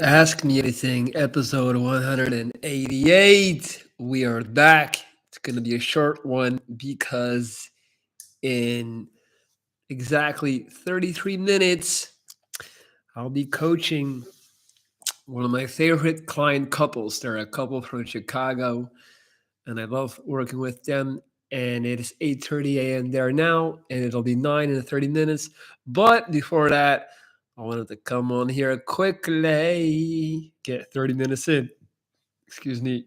Ask Me Anything, episode 188. We are back. It's going to be a short one because in exactly 33 minutes, I'll be coaching one of my favorite client couples. They're a couple from Chicago, and I love working with them. And it is 8:30 a.m. there now, and it'll be 9 in 30 minutes. But before that, I wanted to come on here quickly, get 30 minutes in. Excuse me.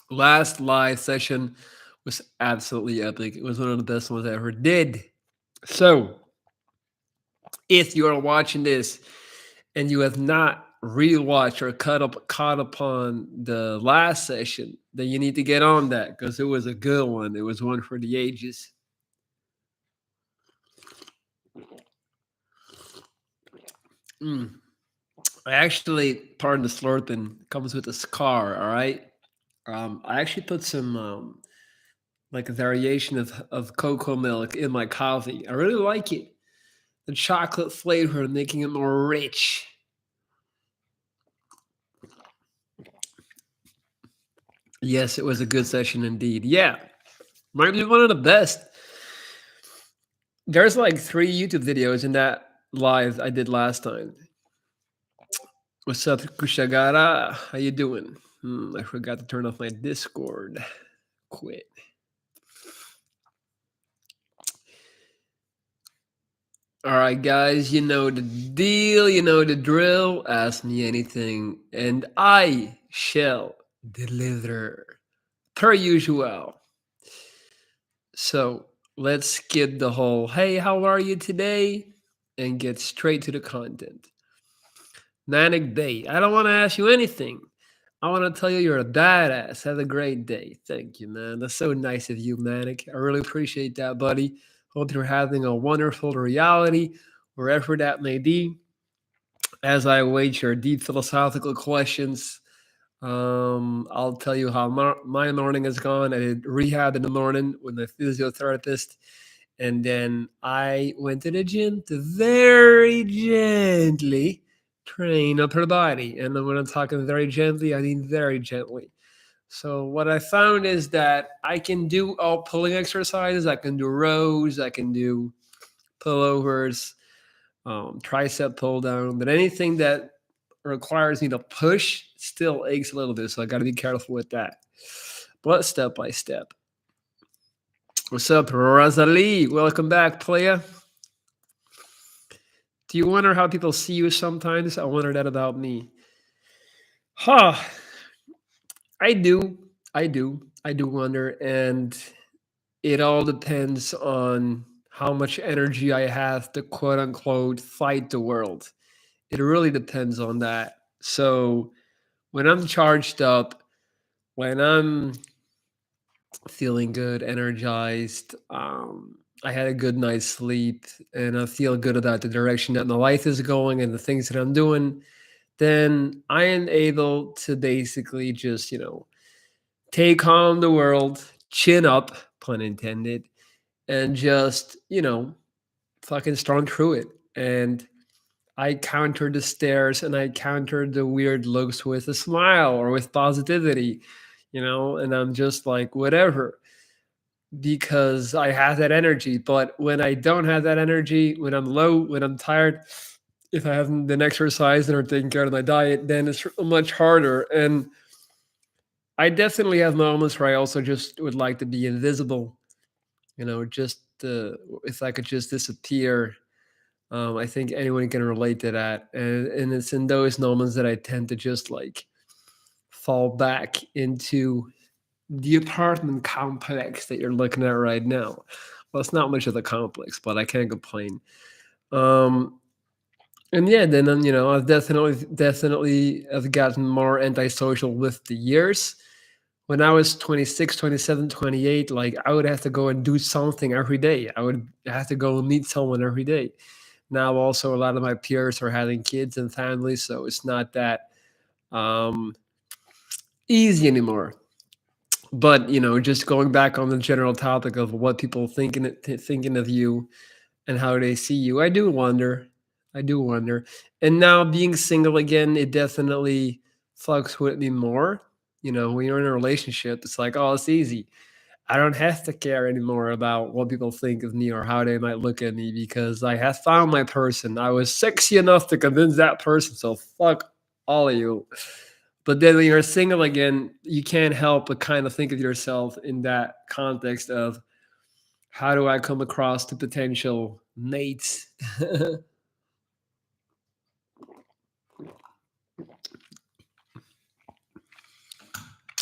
Last live session was absolutely epic. It was one of the best ones I ever did. So, if you are watching this and you have not rewatched or caught upon the last session, then you need to get on that because it was a good one. It was one for the ages. Mm. I actually, pardon the slurping, comes with a scar. All right. I actually put some like a variation of cocoa milk in my coffee. I really like it. The chocolate flavor, making it more rich. Yes, it was a good session indeed. Yeah, might be one of the best. There's like three YouTube videos in that live I did last time. What's up, Kushagara? How you doing? I forgot to turn off my Discord. Quit. All right, guys, you know the deal, you know the drill. Ask me anything, and I shall deliver per usual. So let's skip the whole, hey, how are you today? And get straight to the content. Nanak Bay, I don't want to ask you anything. I want to tell you you're a badass. Have a great day. Thank you, man. That's so nice of you, Manik. I really appreciate that, buddy. Hope you're having a wonderful reality, wherever that may be. As I await your deep philosophical questions, I'll tell you how my morning has gone. I did rehab in the morning with my physiotherapist, and then I went to the gym to very gently train up her body. And then when I'm talking very gently, I mean very gently. So what I found is that I can do all pulling exercises. I can do rows. I can do pullovers, tricep pull down. But anything that requires me to push still aches a little bit. So I got to be careful with that. But step by step. What's up, Rosalie? Welcome back, playa. Do you wonder how people see you sometimes? I wonder that about me. Huh. I do. I do wonder. And it all depends on how much energy I have to quote unquote fight the world. It really depends on that. So when I'm charged up, when I'm feeling good, energized, I had a good night's sleep, and I feel good about the direction that my life is going and the things that I'm doing, then I am able to basically just, take on the world, chin up, pun intended, and just, fucking storm through it. And I counter the stares and I counter the weird looks with a smile or with positivity, and I'm just like, whatever, because I have that energy. But when I don't have that energy, when I'm low, when I'm tired, if I haven't been exercising or taking care of my diet, then it's much harder. And I definitely have moments where I also just would like to be invisible, just if I could just disappear. I think anyone can relate to that. And it's in those moments that I tend to just like fall back into the apartment complex that you're looking at right now. Well, it's not much of a complex, but I can't complain. Um, and yeah, then I've definitely have gotten more antisocial with the years. When I was 26, 27, 28, like I would have to go and do something every day. I would have to go and meet someone every day. Now, also, a lot of my peers are having kids and families, so it's not that um, easy anymore. But just going back on the general topic of what people thinking of you and how they see you, I do wonder. I do wonder. And now being single again, it definitely fucks with me more. You know, when you're in a relationship, it's like, oh, it's easy. I don't have to care anymore about what people think of me or how they might look at me because I have found my person. I was sexy enough to convince that person. So fuck all of you. But then when you're single again, you can't help but kind of think of yourself in that context of how do I come across to potential mates?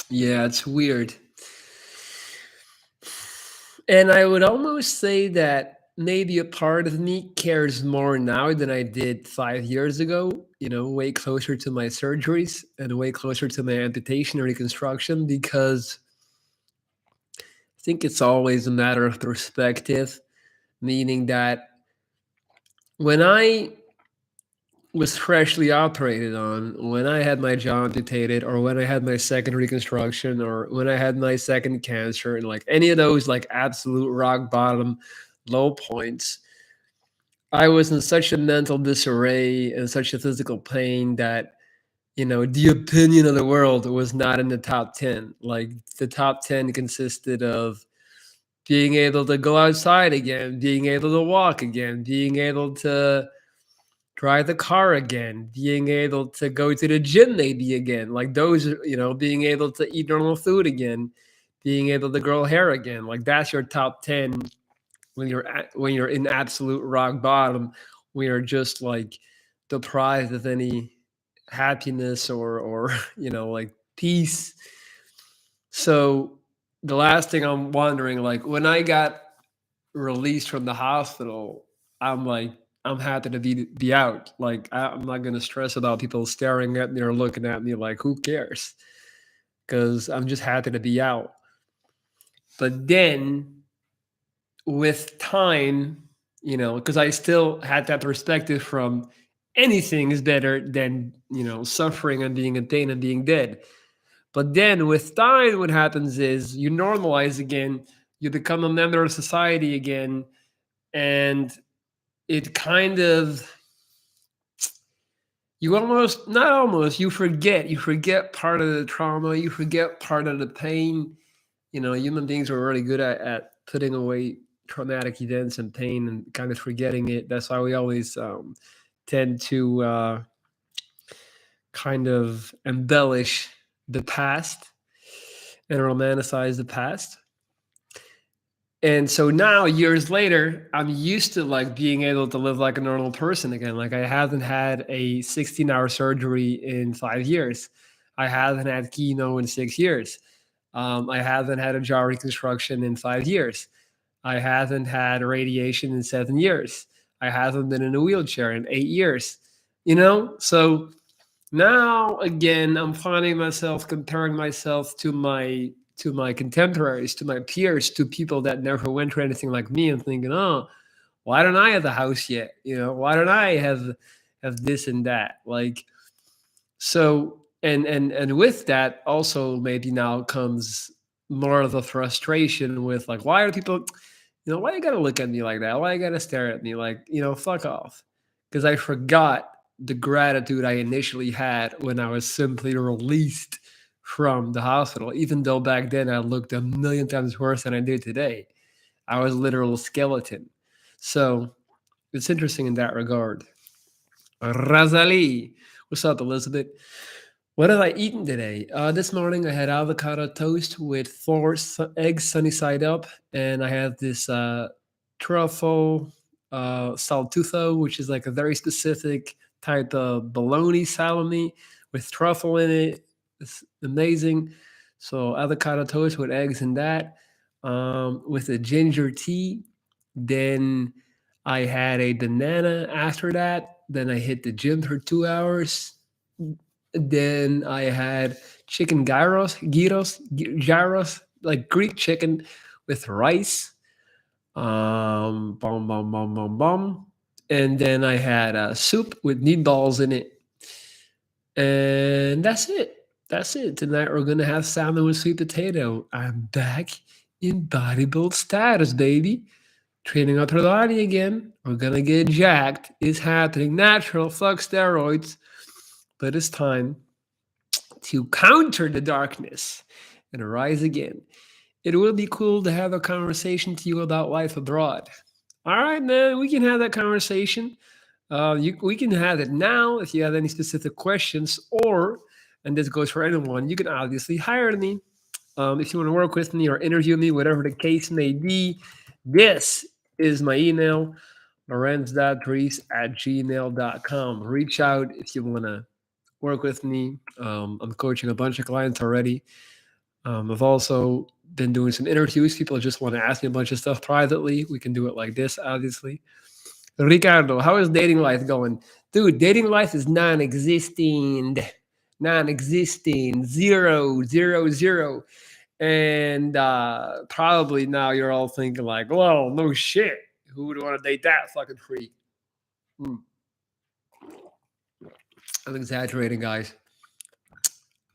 Yeah, it's weird. And I would almost say that maybe a part of me cares more now than I did 5 years ago, you know, way closer to my surgeries and way closer to my amputation and reconstruction, because I think it's always a matter of perspective, meaning that when I was freshly operated on, when I had my jaw amputated, or when I had my second reconstruction, or when I had my second cancer, and like any of those like absolute rock bottom low points, I was in such a mental disarray and such a physical pain that, you know, the opinion of the world was not in the top 10. Like the top 10 consisted of being able to go outside again, being able to walk again, being able to drive the car again, being able to go to the gym maybe again. Like those, you know, being able to eat normal food again, being able to grow hair again. Like that's your top 10 when when you're in absolute rock bottom, when you're just like deprived of any happiness or you know, like peace. So the last thing I'm wondering, like when I got released from the hospital, I'm like, I'm happy to be out. Like I'm not gonna stress about people staring at me or looking at me. Like who cares? Because I'm just happy to be out. But then with time, you know, because I still had that perspective from anything is better than, you know, suffering and being in pain and being dead. But then with time, what happens is you normalize again, you become a member of society again, and it kind of, you almost, not almost, you forget part of the trauma, you forget part of the pain. You know, human beings are really good at putting away traumatic events and pain and kind of forgetting it. That's why we always tend to kind of embellish the past and romanticize the past. And so now, years later, I'm used to like being able to live like a normal person again. Like I haven't had a 16-hour surgery in 5 years. I haven't had chemo in 6 years. I haven't had a jaw reconstruction in 5 years. I haven't had radiation in 7 years. I haven't been in a wheelchair in 8 years. You know, so now again, I'm finding myself comparing myself to my contemporaries, to my peers, to people that never went through anything like me, and thinking, oh, why don't I have a house yet? You know, why don't I have this and that? Like so, and with that also maybe now comes more of a frustration with like, why are people, you know, why you gotta look at me like that? Why you gotta stare at me like, you know, fuck off? Because I forgot the gratitude I initially had when I was simply released from the hospital, even though back then I looked a million times worse than I do today. I was a literal skeleton. So it's interesting in that regard. Razali. What's up, Elizabeth? What have I eaten today? This morning I had avocado toast with four eggs sunny side up, and I had this truffle saltufo, which is like a very specific type of bologna salami with truffle in it. It's amazing. So avocado toast with eggs and that, with a ginger tea. Then I had a banana after that. Then I hit the gym for 2 hours. Then I had chicken gyros, like Greek chicken with rice. Bum, bum, bum, bum, bum. And then I had a soup with meatballs in it. And that's it. That's it. Tonight we're gonna have salmon with sweet potato. I'm back in bodybuild status, baby. Training out the body again. We're gonna get jacked. It's happening. Natural. Fuck steroids. But it's time to counter the darkness and rise again. It will be cool to have a conversation to you about life abroad. All right, man, we can have that conversation. We can have it now if you have any specific questions, or, and this goes for anyone, you can obviously hire me. If you want to work with me or interview me, whatever the case may be, this is my email, lorenz.dries@gmail.com. Reach out if you want to work with me. I'm coaching a bunch of clients already. I've also been doing some interviews. People just want to ask me a bunch of stuff privately. We can do it like this, obviously. Ricardo, how is dating life going? Dude, dating life is non existing. Non existing. Zero, zero, zero. And probably now you're all thinking, like, well, no shit. Who would want to date that fucking freak? Hmm. I'm exaggerating, guys.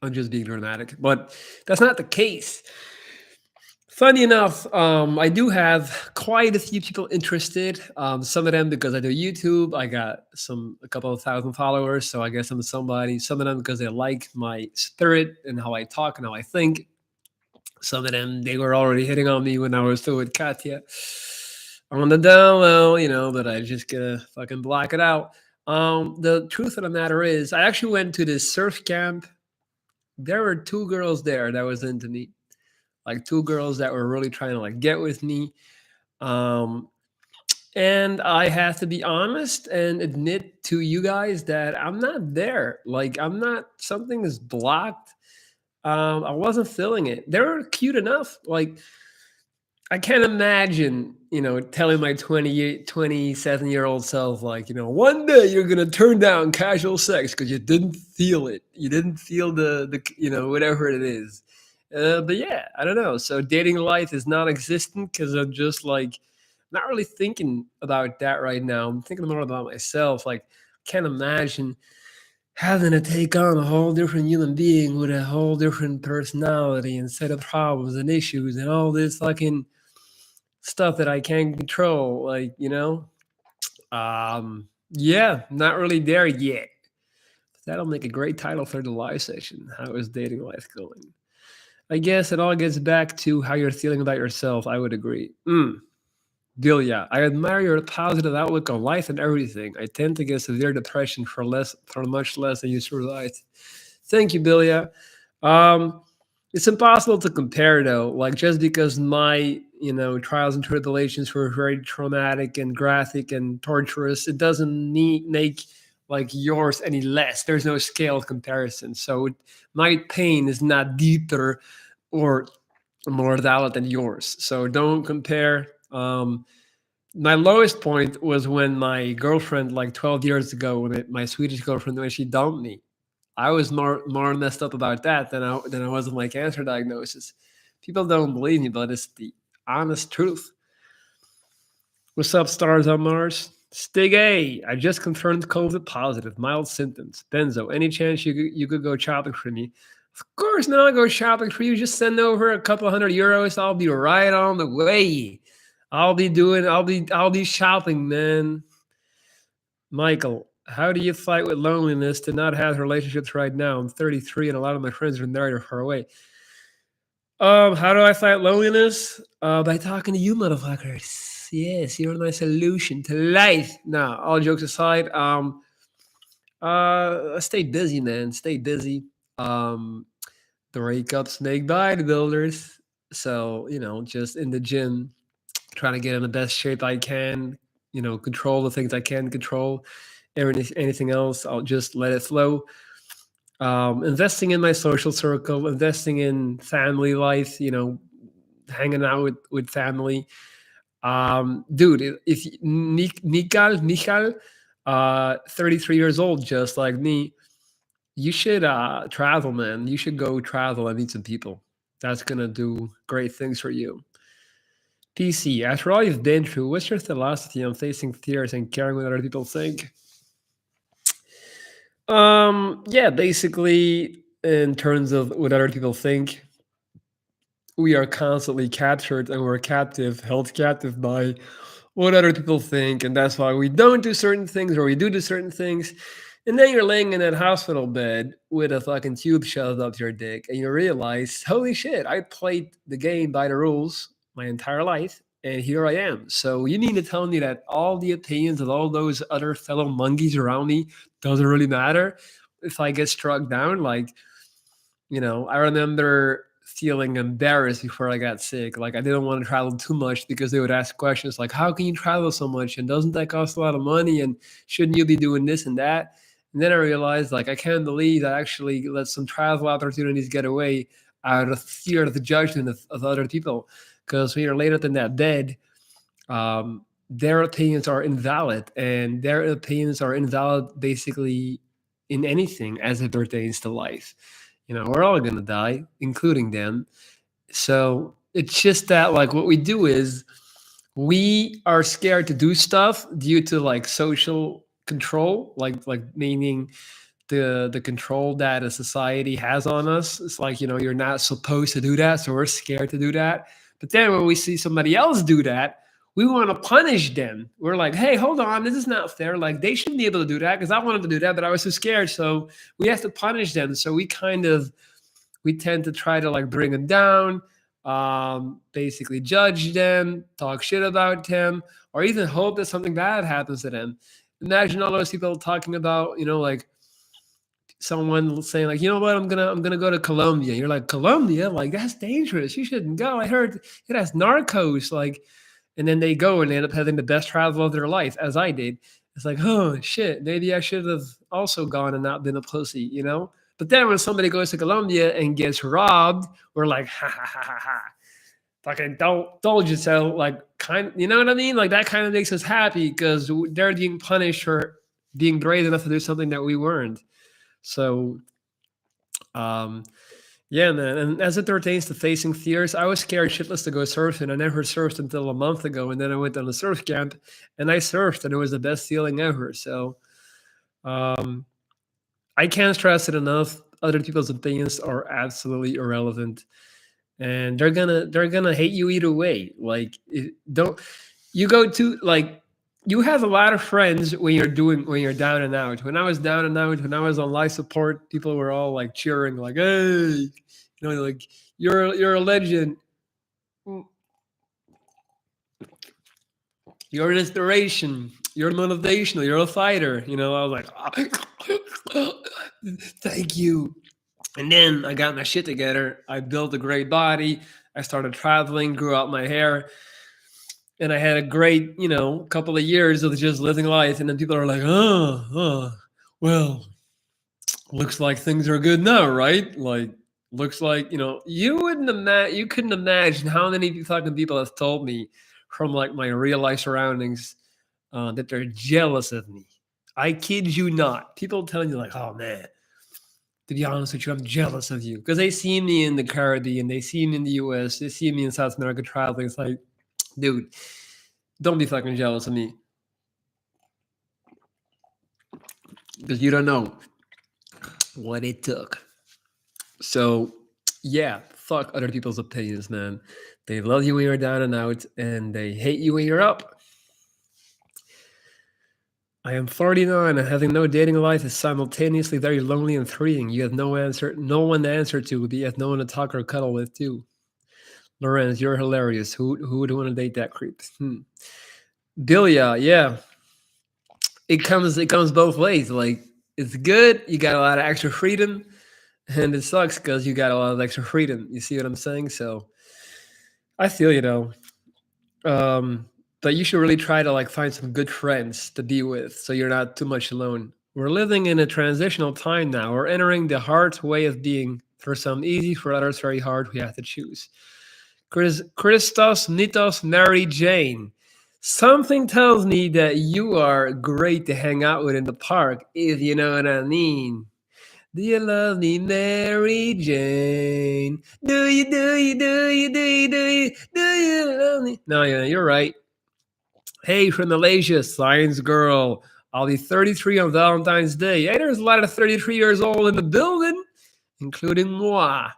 I'm just being dramatic. But that's not the case. Funny enough, I do have quite a few people interested. Some of them because I do YouTube. I got a couple of thousand followers, so I guess I'm somebody. Some of them because they like my spirit and how I talk and how I think. Some of them they were already hitting on me when I was still with Katya. On the down low, but I just gotta fucking block it out. The truth of the matter is, I actually went to this surf camp. There were two girls there that was into me, like two girls that were really trying to like get with me. Um, and I have to be honest and admit to you guys that I'm not there. Like I'm not. Something is blocked. I wasn't feeling it. They were cute enough. Like I can't imagine, telling my 27-year-old self, like, one day you're going to turn down casual sex because you didn't feel it. You didn't feel whatever it is. But yeah, I don't know. So dating life is non existent because I'm just like, not really thinking about that right now. I'm thinking more about myself. Like, can't imagine having to take on a whole different human being with a whole different personality and set of problems and issues and all this fucking stuff that I can't control. Like, yeah, not really there yet. That'll make a great title for the live session. How is dating life going? I guess it all gets back to how you're feeling about yourself. I would agree. Delia, I admire your positive outlook on life and everything. I tend to get severe depression for much less than you realize. Thank you, Delia. Um, it's impossible to compare though. Like just because my trials and tribulations were very traumatic and graphic and torturous, it doesn't make like yours any less. There's no scale of comparison. So my pain is not deeper or more valid than yours. So don't compare. My lowest point was when my girlfriend, like 12 years ago, my Swedish girlfriend, when she dumped me. I was more messed up about that than I was with my cancer diagnosis. People don't believe me, but it's the honest truth. What's up, stars on Mars? Stig A. I just confirmed COVID positive, mild symptoms. Benzo, any chance you could go shopping for me? Of course not. I'll go shopping for you. Just send over a couple $100. I'll be right on the way. I'll be shopping, man. Michael, how do you fight with loneliness to not have relationships right now? I'm 33 and a lot of my friends are married or far away. How do I fight loneliness? By talking to you motherfuckers. Yes, you're my solution to life. Nah, all jokes aside, stay busy, man. Stay busy. The breakups make bodybuilders. So, just in the gym, trying to get in the best shape I can, control the things I can control. Anything else, I'll just let it flow. Investing in my social circle, investing in family life, hanging out with family. Dude, if Mikal, 33 years old, just like me, you should travel, man. You should go travel and meet some people. That's gonna do great things for you. PC, after all you've been through, what's your philosophy on facing fears and caring what other people think? Yeah, basically, in terms of what other people think, we are constantly captured and we're held captive by what other people think, and that's why we don't do certain things or we do certain things. And then you're laying in that hospital bed with a fucking tube shoved up your dick, and you realize, holy shit, I played the game by the rules my entire life, and here I am. So you need to tell me that all the opinions of all those other fellow monkeys around me doesn't really matter if I get struck down. Like, I remember feeling embarrassed before I got sick. Like I didn't want to travel too much because they would ask questions like, "How can you travel so much? And doesn't that cost a lot of money? And shouldn't you be doing this and that?" And then I realized, like, I can't believe I actually let some travel opportunities get away out of fear of the judgment of other people. Because when you're laid up in that bed, their opinions are invalid, and their opinions are invalid basically in anything as it pertains to life. We're all going to die, including them. So it's just that, like, what we do is we are scared to do stuff due to like social control, like meaning the control that a society has on us. It's like, you're not supposed to do that, so we're scared to do that. But then when we see somebody else do that, we want to punish them. We're like, hey, hold on, this is not fair. Like, they shouldn't be able to do that because I wanted to do that, but I was too scared. So we have to punish them. So we tend to try to like bring them down, basically judge them, talk shit about them, or even hope that something bad happens to them. Imagine all those people talking about, like someone saying like, you know what, I'm gonna go to Colombia. You're like, Colombia? Like, that's dangerous. You shouldn't go. I heard it has narcos. Like, and then they go and they end up having the best travel of their life, as I did. It's like, oh shit, maybe I should have also gone and not been a pussy. But then when somebody goes to Colombia and gets robbed, we're like, ha ha ha ha ha. Fucking don't told you so. Like, you know what I mean? Like, that kind of makes us happy because they're being punished for being brave enough to do something that we weren't. So, um, yeah, man. And as it pertains to facing fears, I was scared shitless to go surfing. I never surfed until a month ago, and then I went on a surf camp and I surfed, and it was the best feeling ever. So, um, I can't stress it enough. Other people's opinions are absolutely irrelevant, and they're gonna hate you either way. Like, don't you go to like you have a lot of friends when you're down and out. When I was down and out, when I was on life support, people were all like cheering, like, "Hey, like you're a legend, you're an inspiration, you're motivational, you're a fighter." I was like, "Thank you." And then I got my shit together. I built a great body. I started traveling, grew out my hair, and I had a great, couple of years of just living life. And then people are like, well, looks like things are good now, right? Like, looks like, you couldn't imagine how many fucking people have told me from like my real life surroundings that they're jealous of me. I kid you not. People telling you like, oh man, to be honest with you, I'm jealous of you because they see me in the Caribbean, they see me in the US, they see me in South America traveling. It's like, dude, don't be fucking jealous of me because you don't know what it took. So, yeah, fuck other people's opinions, man. They love you when you're down and out, and they hate you when you're up. I am 49 and having no dating life is simultaneously very lonely and freeing. You have no one to answer to, but you have no one to talk or cuddle with too. Lorenz, you're hilarious. Who would want to date that creep? Bilia, yeah. It comes both ways. Like, it's good, you got a lot of extra freedom, and it sucks because you got a lot of extra freedom. You see what I'm saying? So I feel but you should really try to like find some good friends to be with so you're not too much alone. We're living in a transitional time now. We're entering the hard way of being. For some easy, for others very hard. We have to choose. Christos Nitos Mary Jane. Something tells me that you are great to hang out with in the park, if you know what I mean. Do you love me, Mary Jane? Do you, do you, do you, do you, do you, do you love me? No, yeah, you're right. Hey, from Malaysia, science girl. I'll be 33 on Valentine's Day. Hey, there's a lot of 33 years old in the building, including moi.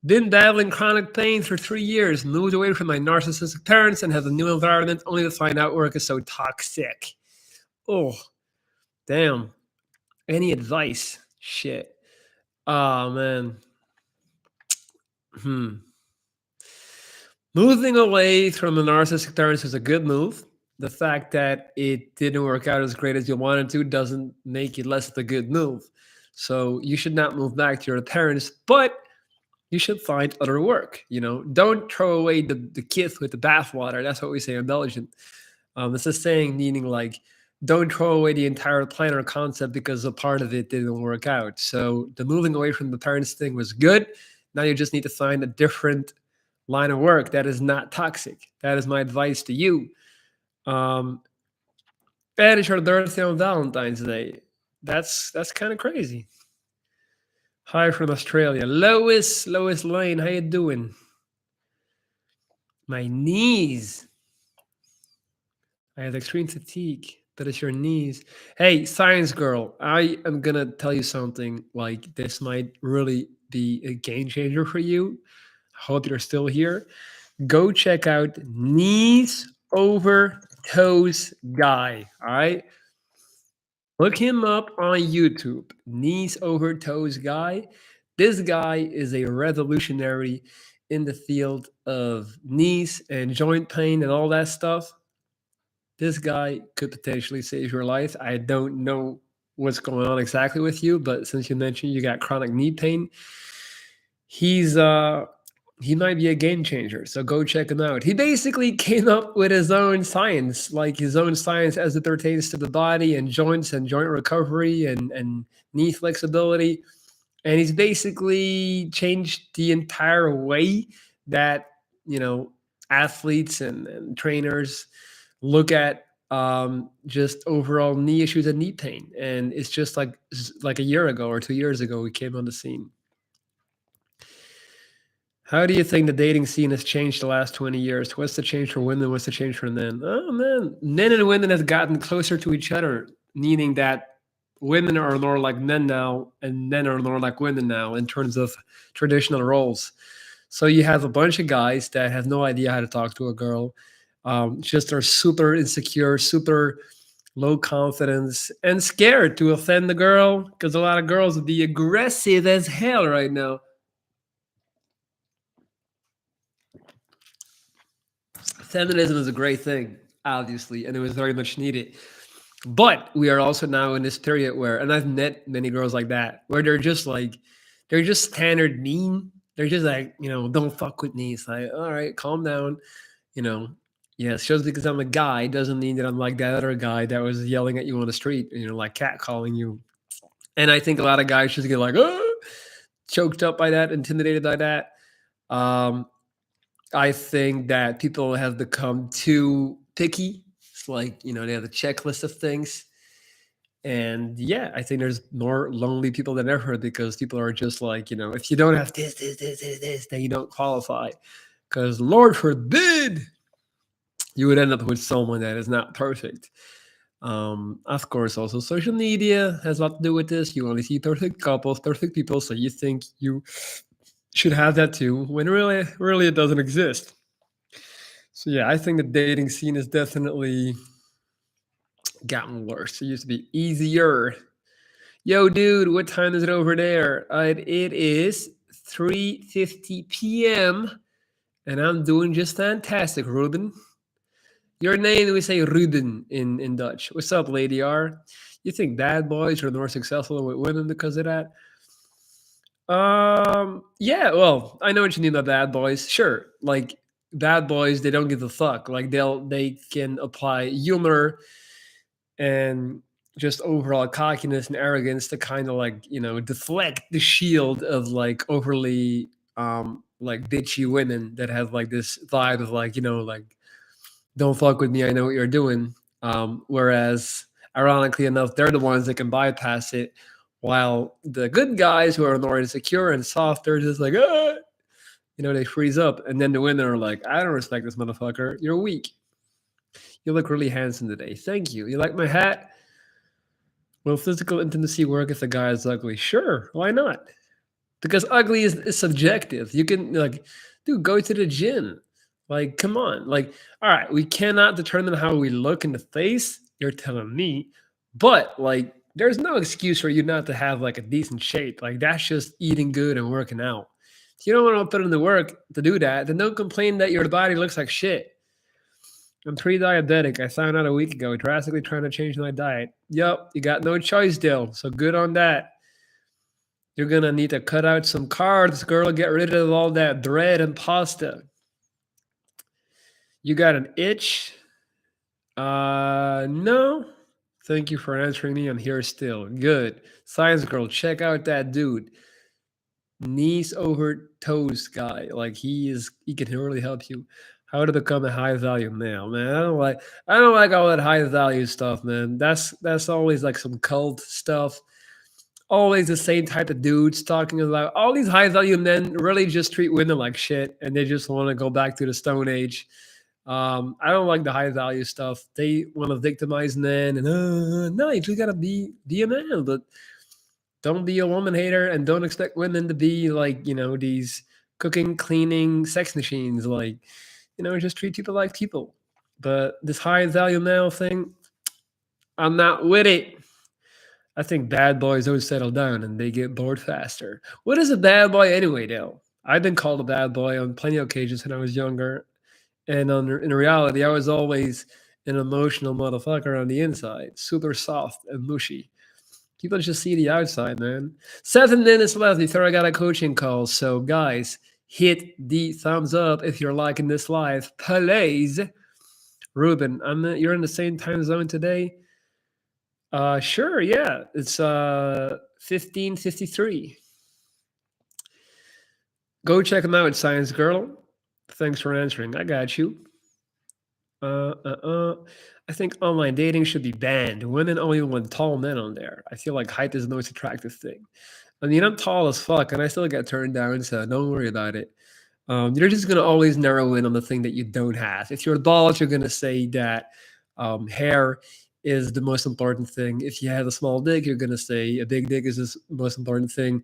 Been battling chronic pain for 3 years. Moved away from my narcissistic parents and has a new environment only to find out work is so toxic. Oh, damn. Any advice? Shit. Oh, man. Hmm. Moving away from the narcissistic parents is a good move. The fact that it didn't work out as great as you wanted to doesn't make it less of a good move. So you should not move back to your parents, but you should find other work. Don't throw away the kid with the bathwater. That's what we say in Belgium. It's a saying meaning like, don't throw away the entire plan or concept because a part of it didn't work out. So the moving away from the parents thing was good. Now you just need to find a different line of work that is not toxic. That is my advice to you. Um, and it's your birthday on Valentine's Day. That's kind of crazy. Hi from Australia, Lois Lane. How you doing? My knees. I have extreme fatigue. That is your knees. Hey, science girl, I am gonna tell you something. Like this might really be a game changer for you. Hope you're still here. Go check out Knees Over Toes Guy. All right. Look him up on YouTube. Knees Over Toes Guy. This guy is a revolutionary in the field of knees and joint pain and all that stuff. This guy could potentially save your life. I don't know what's going on exactly with you, but since you mentioned you got chronic knee pain, he's he might be a game changer. So go check him out. He basically came up with his own science, like his own science as it pertains to the body and joints and joint recovery and knee flexibility. And he's basically changed the entire way that, you know, athletes and trainers look at just overall knee issues and knee pain. And it's just like a year ago or 2 years ago, we came on the scene. How do you think the dating scene has changed the last 20 years? What's the change for women? What's the change for men? Oh man, men and women have gotten closer to each other, meaning that women are more like men now and men are more like women now in terms of traditional roles. So you have a bunch of guys that have no idea how to talk to a girl, just are super insecure, super low confidence, and scared to offend the girl because a lot of girls would be aggressive as hell right now. Feminism is a great thing, obviously, and it was very much needed. But we are also now in this period where, and I've met many girls like that, where they're just standard mean. They're just like, don't fuck with me. It's like, all right, calm down. You know, yes, just because I'm a guy doesn't mean that I'm like that other guy that was yelling at you on the street, like catcalling you. And I think a lot of guys just get like, oh, choked up by that, intimidated by that. Um, I think that people have become too picky. It's like, they have a checklist of things. And yeah, I think there's more lonely people than ever because people are just like, if you don't have this, then you don't qualify. Because Lord forbid you would end up with someone that is not perfect. Of course, also social media has a lot to do with this. You only see perfect couples, perfect people, so you think you should have that too, when really it doesn't exist. So yeah, I think the dating scene has definitely gotten worse. It used to be easier. Yo, dude, what time is it over there? It is 3:50 p.m. and I'm doing just fantastic, Ruben. Your name, we say Ruben in Dutch. What's up, Lady R? You think bad boys are more successful with women because of that? Yeah, well, I know what you mean by bad boys. Sure, like bad boys, they don't give a fuck. Like they can apply humor and just overall cockiness and arrogance to kind of like deflect the shield of like overly like bitchy women that have like this vibe of like like don't fuck with me, I know what you're doing. Whereas ironically enough, they're the ones that can bypass it, while the good guys who are more insecure and soft, they're just like they freeze up, and then the women are like, I don't respect this motherfucker, you're weak. You look really handsome today, thank you. You like my hat? Will physical intimacy work if the guy is ugly? Sure, why not? because ugly is subjective. You can like, dude, go to the gym. Like, come on. Like, all right, we cannot determine how we look in the face. You're telling me, but like, there's no excuse for you not to have like a decent shape. Like, that's just eating good and working out. If you don't want to put in the work to do that, then don't complain that your body looks like shit. I'm pre-diabetic. I found out a week ago. Drastically trying to change my diet. Yup, you got no choice, Dill. So good on that. You're gonna need to cut out some carbs, girl. Get rid of all that bread and pasta. You got an itch? No. Thank you for answering me. I'm here still. Good. Science girl, check out that dude. Knees over toes guy. Like he can really help you. How to become a high value male, man. I don't like all that high value stuff, man. That's always like some cult stuff. Always the same type of dudes talking about all these high value men really just treat women like shit and they just want to go back to the Stone Age. I don't like the high value stuff. They want to victimize men and no, you just gotta be a man, but don't be a woman hater and don't expect women to be like, these cooking, cleaning sex machines. Like, just treat people like people. But this high value male thing, I'm not with it. I think bad boys always settle down and they get bored faster. What is a bad boy anyway, Dale? I've been called a bad boy on plenty of occasions when I was younger. And in reality, I was always an emotional motherfucker on the inside, super soft and mushy. People just see the outside, man. 7 minutes left before I got a coaching call. So, guys, hit the thumbs up if you're liking this live. Please. Ruben, you're in the same time zone today? Sure, yeah. It's 15:53. Go check them out, Science Girl. Thanks for answering. I got you. Uh, uh, uh. I think online dating should be banned. Women only want tall men on there. I feel like height is the most attractive thing. I mean, I'm tall as fuck, and I still get turned down, so don't worry about it. You're just gonna always narrow in on the thing that you don't have. If you're bald, you're gonna say that hair is the most important thing. If you have a small dick, you're gonna say a big dick is the most important thing.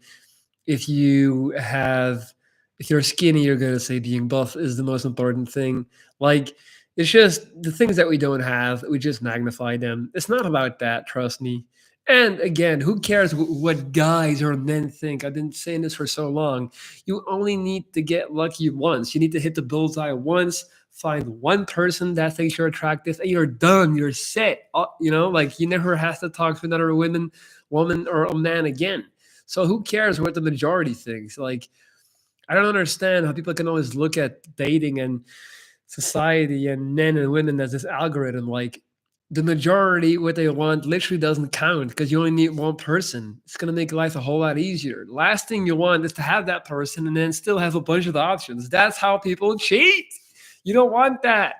If you have if you're skinny, you're gonna say being buff is the most important thing. Like, it's just the things that we don't have, we just magnify them. It's not about that, trust me. And again, who cares what guys or men think? I've been saying this for so long. You only need to get lucky once. You need to hit the bullseye once, find one person that thinks you're attractive, and you're done. You're set. Like, you never have to talk to another woman or a man again. So who cares what the majority thinks? Like, I don't understand how people can always look at dating and society and men and women as this algorithm. Like, the majority, what they want literally doesn't count because you only need one person. It's going to make life a whole lot easier. Last thing you want is to have that person and then still have a bunch of options. That's how people cheat. You don't want that.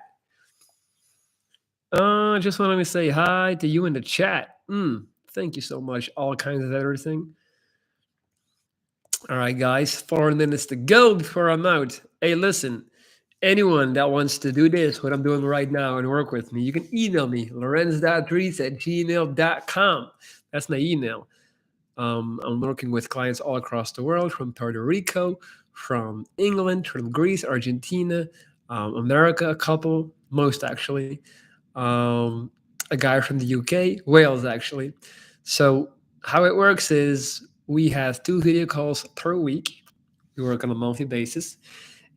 Just wanted to say hi to you in the chat. Thank you so much. All kinds of everything. All right, guys, 4 minutes to go before I'm out. Hey, listen, anyone that wants to do this, what I'm doing right now, and work with me, you can email me, lorenz.dries@gmail.com. That's my email. I'm working with clients all across the world, from Puerto Rico, from England, from Greece, Argentina, America, a couple, most actually. A guy from the UK, Wales, actually. So, how it works is we have 2 video calls per week. We work on a monthly basis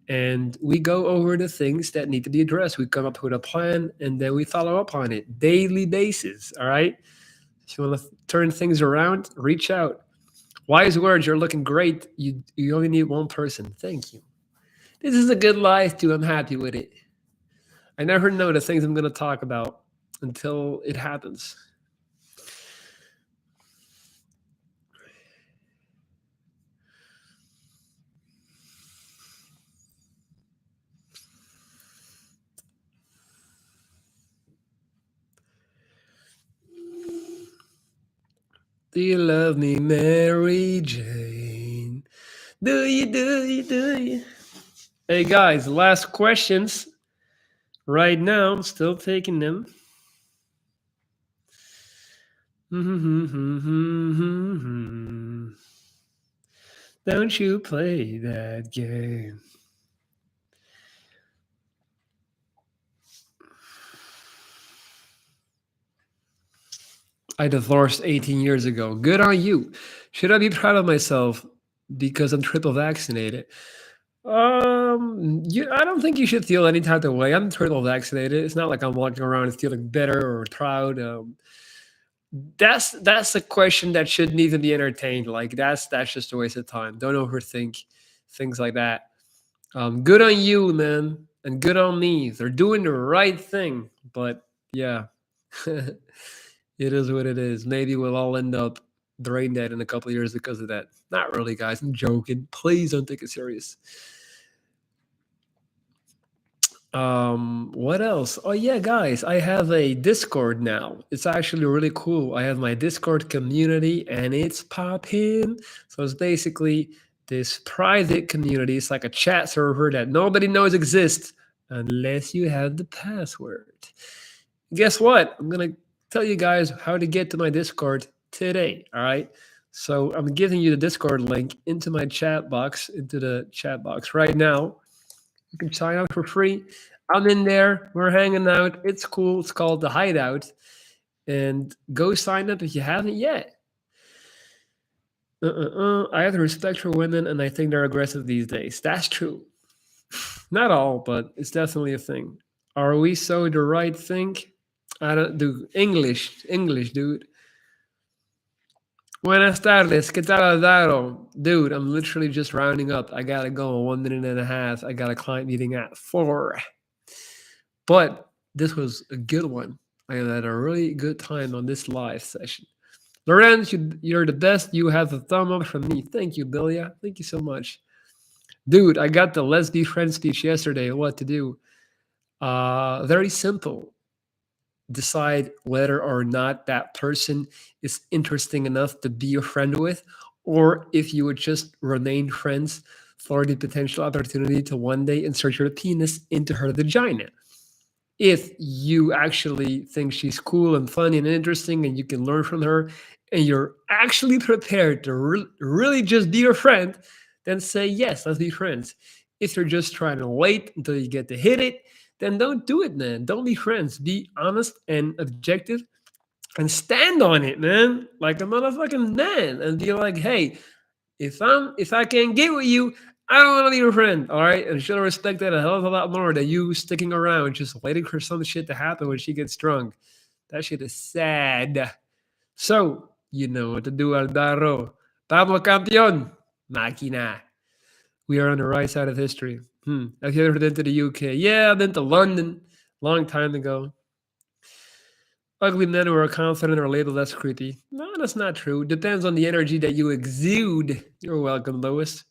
and we go over the things that need to be addressed. We come up with a plan and then we follow up on it daily basis. All right. If you want to turn things around, reach out. Wise words. You're looking great. You only need one person. Thank you. This is a good life too. I'm happy with it. I never know the things I'm going to talk about until it happens. Do you love me, Mary Jane? Do you, do you, do you? Hey guys, last questions right now. I'm still taking them. Don't you play that game. I divorced 18 years ago. Good on you. Should I be proud of myself because I'm triple vaccinated? I don't think you should feel any type of way. I'm triple vaccinated. It's not like I'm walking around feeling bitter or proud. That's a question that shouldn't even be entertained. Like that's just a waste of time. Don't overthink things like that. Good on you, man, and good on me. They're doing the right thing. But yeah, it is what it is. Maybe we'll all end up brain dead in a couple of years because of that. Not really, guys. I'm joking. Please don't take it serious. What else? Oh yeah, guys, I have a Discord now. It's actually really cool. I have my Discord community and it's popping. So it's basically this private community. It's like a chat server that nobody knows exists unless you have the password. Guess what? I'm gonna tell you guys how to get to my Discord today. All right. So I'm giving you the Discord link into the chat box right now. You can sign up for free. I'm in there. We're hanging out. It's cool. It's called the Hideout. And go sign up if you haven't yet. I have the respect for women, and I think they're aggressive these days. That's true. Not all, but it's definitely a thing. Are we so the right thing? I don't do English, dude. Buenas tardes, ¿qué tal Aldaro? Dude, I'm literally just rounding up. I gotta go in 1 minute and a half. I got a client meeting at 4. But this was a good one. I had a really good time on this live session. Lorenz, you're the best. You have a thumb up from me. Thank you, Bilia. Thank you so much. Dude, I got the Let's Be Friends speech yesterday. What to do? Very simple. Decide whether or not that person is interesting enough to be your friend with, or if you would just remain friends for the potential opportunity to one day insert your penis into her vagina. If you actually think she's cool and funny and interesting and you can learn from her and you're actually prepared to really just be your friend, then say yes, let's be friends. If you're just trying to wait until you get to hit it, then don't do it, man. Don't be friends. Be honest and objective and stand on it, man, like a motherfucking man, and be like, hey, if I can't get with you, I don't want to be your friend. All right. And she'll respect that a hell of a lot more than you sticking around just waiting for some shit to happen when she gets drunk. That shit is sad. So you know what to do, Alvaro. Pablo Campeon. Máquina. We are on the right side of history. Have you ever been to the UK? Yeah, I've been to London long time ago. Ugly men who are confident are labeled as creepy. No, that's not true. Depends on the energy that you exude. You're welcome, Lois.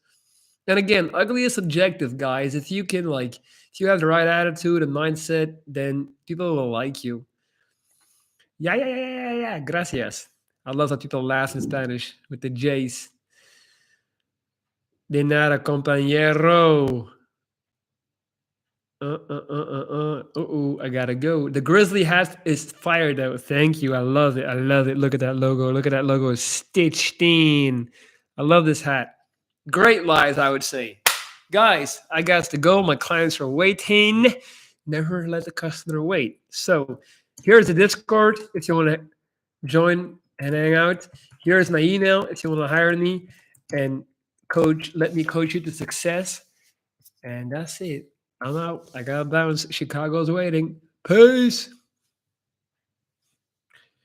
And again, ugly is subjective, guys. If you can if you have the right attitude and mindset, then people will like you. Yeah. Gracias. I love that people laugh in Spanish with the J's. De nada, compañero. I gotta go. The Grizzly hat is fire, though. Thank you. I love it. I love it. Look at that logo. Look at that logo. It's stitched in. I love this hat. Great lies, I would say. Guys, I got to go. My clients are waiting. Never let the customer wait. So here's the Discord if you want to join and hang out. Here's my email if you want to hire me and let me coach you to success. And that's it. I'm out. I got to bounce. Chicago's waiting. Peace.